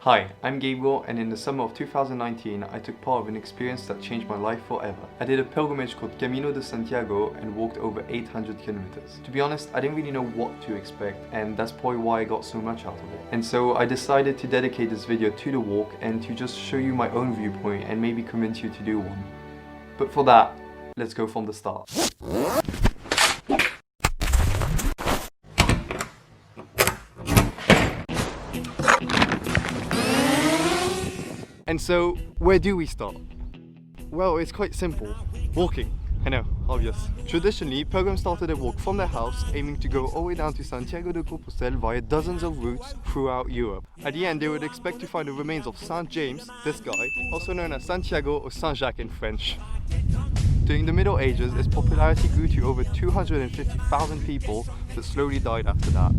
Hi, I'm Gabriel, and in the summer of 2019 I took part of an experience that changed my life forever. I did a pilgrimage called Camino de Santiago and walked over 800 kilometers. To be honest, I didn't really know what to expect, and that's probably why I got so much out of it. And so I decided to dedicate this video to the walk and to just show you my own viewpoint and maybe convince you to do one. But for that, let's go from the start. And so, where do we start? Well, it's quite simple. Walking. I know, obvious. Traditionally, pilgrims started their walk from their house, aiming to go all the way down to Santiago de Compostela via dozens of routes throughout Europe. At the end, they would expect to find the remains of Saint James, this guy, also known as Santiago or Saint-Jacques in French. During the Middle Ages, its popularity grew to over 250,000 people, but slowly died after that.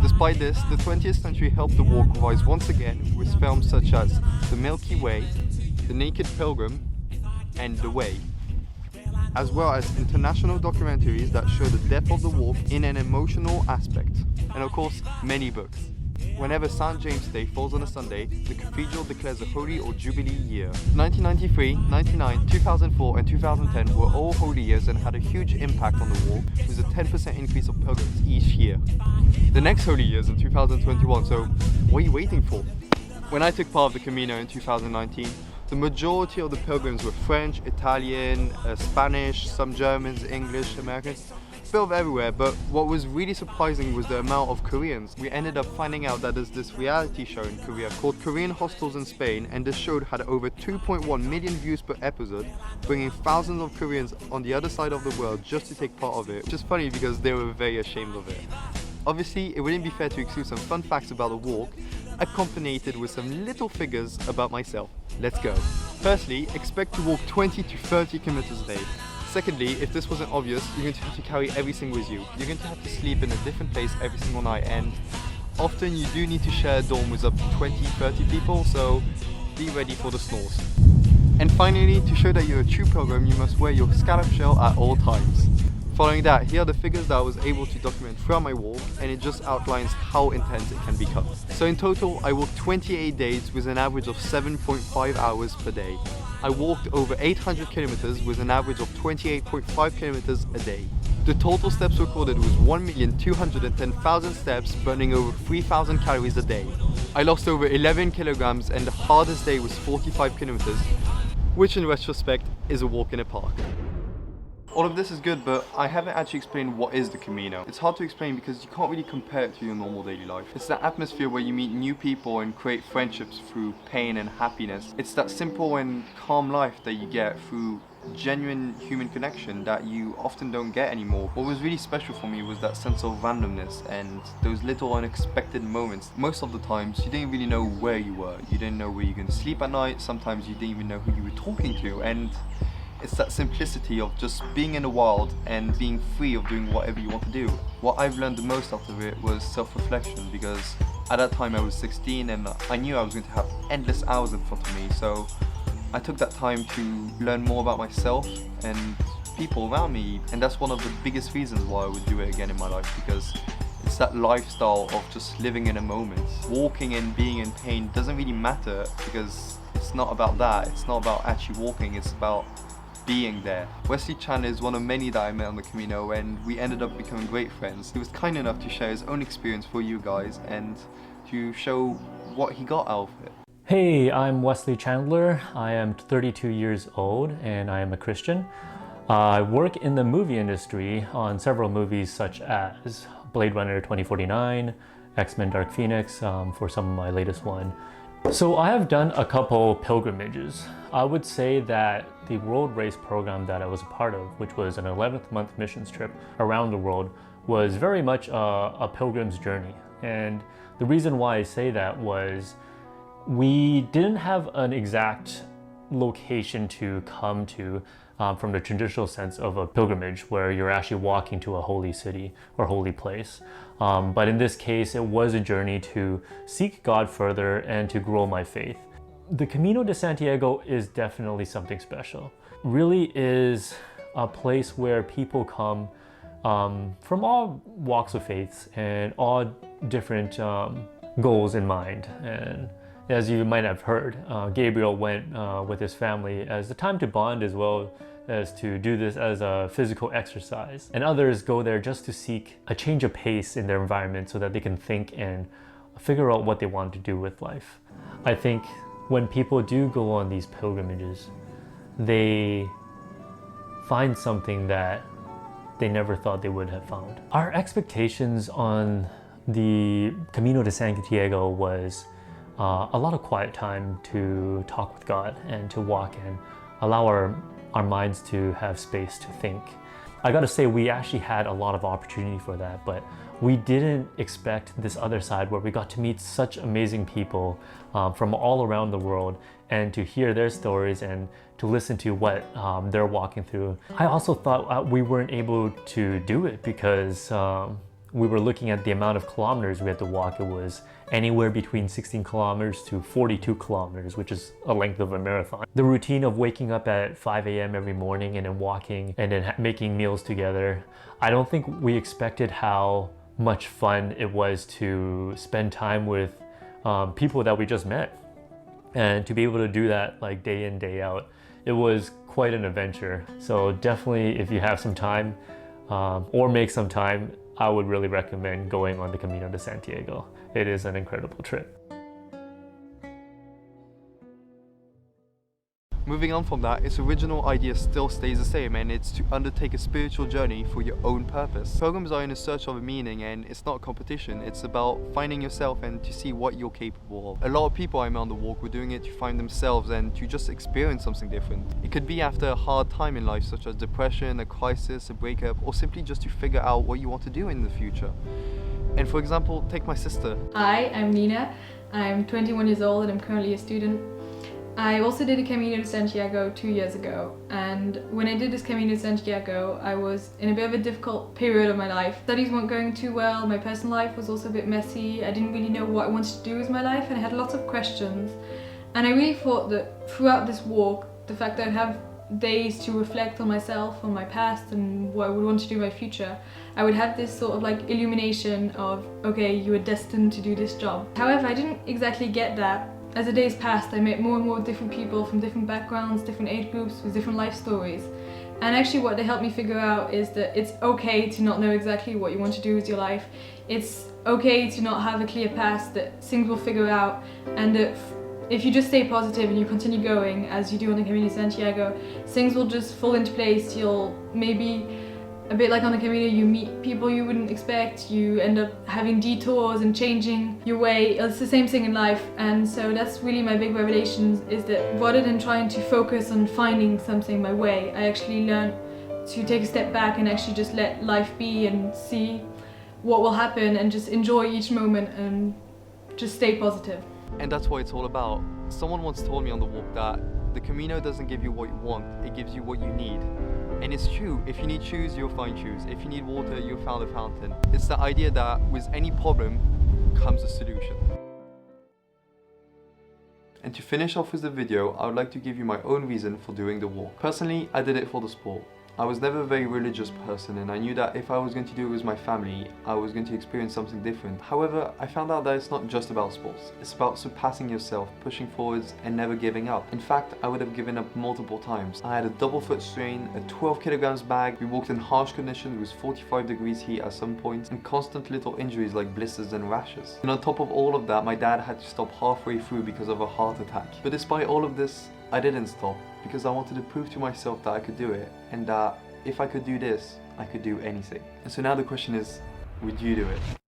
Despite this, the 20th century helped the walk rise once again with films such as The Milky Way, The Naked Pilgrim, and The Way, as well as international documentaries that show the depth of the walk in an emotional aspect, and of course, many books. Whenever St. James Day falls on a Sunday, the cathedral declares a holy or jubilee year. 1993, 99, 2004 and 2010 were all holy years and had a huge impact on the walk, with a 10% increase of pilgrims each year. The next holy year is in 2021, so what are you waiting for? When I took part of the Camino in 2019, the majority of the pilgrims were French, Italian, Spanish, some Germans, English, Americans, a bit of everywhere, but what was really surprising was the amount of Koreans. We ended up finding out that there's this reality show in Korea called Korean Hostels in Spain, and this show had over 2.1 million views per episode, bringing thousands of Koreans on the other side of the world just to take part of it, which is funny because they were very ashamed of it. Obviously, it wouldn't be fair to exclude some fun facts about the walk, accompanied with some little figures about myself. Let's go. Firstly, expect to walk 20 to 30 kilometers a day. Secondly, if this wasn't obvious, you're going to have to carry everything with you. You're going to have to sleep in a different place every single night, and often you do need to share a dorm with up to 20-30 people, so be ready for the snores. And finally, to show that you're a true pilgrim, you must wear your scallop shell at all times. Following that, here are the figures that I was able to document throughout my walk, and it just outlines how intense it can become. So in total, I walked 28 days with an average of 7.5 hours per day. I walked over 800 kilometers with an average of 28.5 kilometers a day. The total steps recorded was 1,210,000 steps, burning over 3,000 calories a day. I lost over 11 kilograms, and the hardest day was 45 kilometers, which in retrospect is a walk in a park. All of this is good, but I haven't actually explained what is the Camino. It's hard to explain because you can't really compare it to your normal daily life. It's that atmosphere where you meet new people and create friendships through pain and happiness. It's that simple and calm life that you get through genuine human connection that you often don't get anymore. What was really special for me was that sense of randomness and those little unexpected moments. Most of the times you didn't really know where you were. You didn't know where you're going to sleep at night. Sometimes you didn't even know who you were talking to, and it's that simplicity of just being in the wild and being free of doing whatever you want to do. What I've learned the most out of it was self-reflection, because at that time I was 16 and I knew I was going to have endless hours in front of me, so I took that time to learn more about myself and people around me, and that's one of the biggest reasons why I would do it again in my life, because it's that lifestyle of just living in a moment. Walking and being in pain doesn't really matter, because it's not about that. It's not about actually walking, it's about being there. Wesley Chan is one of many that I met on the Camino, and we ended up becoming great friends. He was kind enough to share his own experience for you guys and to show what he got out of it. Hey, I'm Wesley Chandler. I am 32 years old and I am a Christian. I work in the movie industry on several movies such as Blade Runner 2049, X-Men Dark Phoenix for some of my latest one. So I have done a couple pilgrimages. I would say that the World Race program that I was a part of, which was an 11th month missions trip around the world, was very much a pilgrim's journey. And the reason why I say that was we didn't have an exact location to come to from the traditional sense of a pilgrimage where you're actually walking to a holy city or holy place. But in this case, it was a journey to seek God further and to grow my faith. The Camino de Santiago is definitely something special. Really is a place where people come from all walks of faiths and all different goals in mind. And As you might have heard, Gabriel went with his family as the time to bond as well as to do this as a physical exercise. And others go there just to seek a change of pace in their environment so that they can think and figure out what they want to do with life. I think when people do go on these pilgrimages, they find something that they never thought they would have found. Our expectations on the Camino de Santiago was a lot of quiet time to talk with God and to walk and allow our minds to have space to think. I gotta say, we actually had a lot of opportunity for that, but we didn't expect this other side where we got to meet such amazing people from all around the world and to hear their stories and to listen to what they're walking through. I also thought we weren't able to do it because we were looking at the amount of kilometers we had to walk. It was anywhere between 16 kilometers to 42 kilometers, which is a length of a marathon. The routine of waking up at 5 a.m. every morning and then walking and then making meals together, I don't think we expected how much fun it was to spend time with people that we just met. And to be able to do that like day in, day out, it was quite an adventure. So definitely, if you have some time or make some time, I would really recommend going on the Camino de Santiago. It is an incredible trip. Moving on from that, its original idea still stays the same, and it's to undertake a spiritual journey for your own purpose. Pilgrims are in a search of a meaning, and it's not a competition. It's about finding yourself and to see what you're capable of. A lot of people I met on the walk were doing it to find themselves and to just experience something different. It could be after a hard time in life, such as depression, a crisis, a breakup, or simply just to figure out what you want to do in the future. And for example, take my sister. Hi, I'm Nina. I'm 21 years old and I'm currently a student. I also did a Camino de Santiago 2 years ago, and when I did this Camino de Santiago, I was in a bit of a difficult period of my life. Studies weren't going too well, my personal life was also a bit messy, I didn't really know what I wanted to do with my life, and I had lots of questions. And I really thought that throughout this walk, the fact that I'd have days to reflect on myself, on my past, and what I would want to do in my future, I would have this sort of like illumination of, okay, you were destined to do this job. However, I didn't exactly get that. As the days passed, I met more and more different people from different backgrounds, different age groups, with different life stories. And actually what they helped me figure out is that it's okay to not know exactly what you want to do with your life. It's okay to not have a clear past, that things will figure out, and that if you just stay positive and you continue going, as you do on the Camino de Santiago, things will just fall into place. You'll maybe, a bit like on the Camino, you meet people you wouldn't expect, you end up having detours and changing your way. It's the same thing in life, and so that's really my big revelation, is that rather than trying to focus on finding something my way, I actually learned to take a step back and actually just let life be and see what will happen and just enjoy each moment and just stay positive. And that's what it's all about. Someone once told me on the walk that the Camino doesn't give you what you want, it gives you what you need. And it's true, if you need shoes, you'll find shoes. If you need water, you'll find a fountain. It's the idea that with any problem comes a solution. And to finish off with the video, I would like to give you my own reason for doing the walk. Personally, I did it for the sport. I was never a very religious person, and I knew that if I was going to do it with my family, I was going to experience something different. However, I found out that it's not just about sports. It's about surpassing yourself, pushing forwards, and never giving up. In fact, I would have given up multiple times. I had a double foot strain, a 12 kilograms bag, we walked in harsh conditions with 45 degrees heat at some points, and constant little injuries like blisters and rashes. And on top of all of that, my dad had to stop halfway through because of a heart attack. But despite all of this, I didn't stop, because I wanted to prove to myself that I could do it, and that if I could do this, I could do anything. And so now the question is, would you do it?